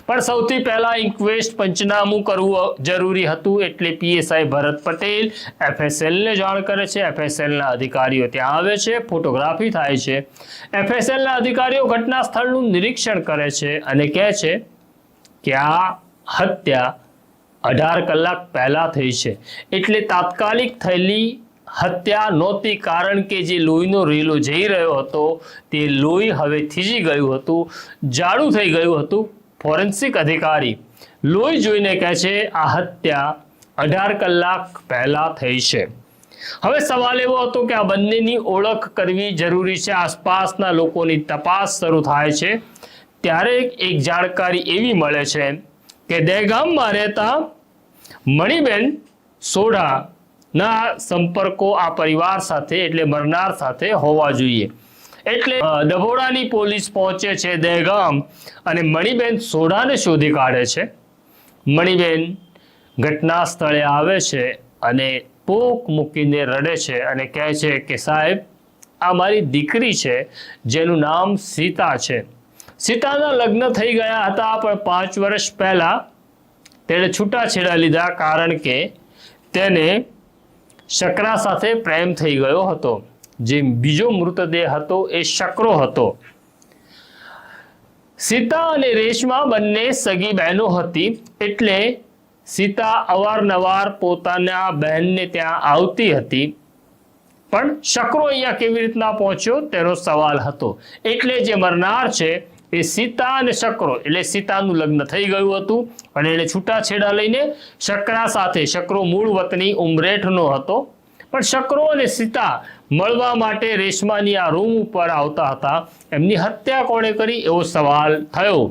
પણ સૌથી પહેલા ઇન્ક્વેસ્ટ પંચનામું કરવું જરૂરી હતું એટલે પીએસઆઈ ભરત પટેલ એફએસએલને જાણ કરે છે। એફએસએલના અધિકારીઓ ત્યાં આવે છે, ફોટોગ્રાફી થાય છે। એફએસએલના અધિકારીઓ ઘટના સ્થળનું નિરીક્ષણ કરે છે અને કહે છે કે આ હત્યા 18 કલાક પહેલા થઈ છે, એટલે તાત્કાલિક થયેલી હત્યા નહોતી, કારણ કે જે લોહીનો રેલો જઈ રહ્યો હતો તે લોહી હવે થીજી ગયું હતું, જાડું થઈ ગયું હતું। ફોરેન્સિક અધિકારી લોહી જોઈને કહે છે આ હત્યા 18 કલાક પહેલા થઈ છે। હવે સવાલ એવો હતો કે આ બંનેની ઓળખ કરવી જરૂરી છે। આસપાસના લોકોની તપાસ શરૂ થાય છે ત્યારે એક જાણકારી એવી મળે છે કે દહેગામમાં રહેતા મણિબેન સોઢાના સંપર્કો આ પરિવાર સાથે એટલે મરનાર સાથે હોવા જોઈએ, એટલે ડભોડાની પોલીસ પહોંચે છે દહેગામ અને મણિબેન સોઢાને શોધી કાઢે છે। મણિબેન ઘટના સ્થળે આવે છે અને પોક મૂકીને રડે છે અને કહે છે કે સાહેબ, આ મારી દીકરી છે જેનું નામ સીતા છે। સીતાના લગ્ન થઈ ગયા હતા, પણ 5 વર્ષ પહેલા તેણે છૂટાછેડા લીધા, કારણ કે તેને શકરા સાથે પ્રેમ થઈ ગયો હતો। જે બીજો મૃતદેહ હતો એ શકરો હતો। સીતા અને રેશમા બંને સગી બહેનો હતી, એટલે સીતા અવારનવાર પોતાના બહેનને ત્યાં આવતી હતી, પણ શકરો અહીંયા કેવી રીતના પહોંચ્યો તેનો સવાલ હતો। એટલે જે મરનાર છે એ સીતા અને શકરો, એટલે સીતાનું લગ્ન થઈ ગયું હતું અને એને છૂટાછેડા લઈને શકરા સાથે, શકરો મૂળ વતની ઉમરેઠનો હતો, પણ શકરો અને સીતા મળવા માટે રેશમાની આ રૂમ ઉપર આવતા હતા। એમની હત્યા કોણે કરી એવો સવાલ થયો।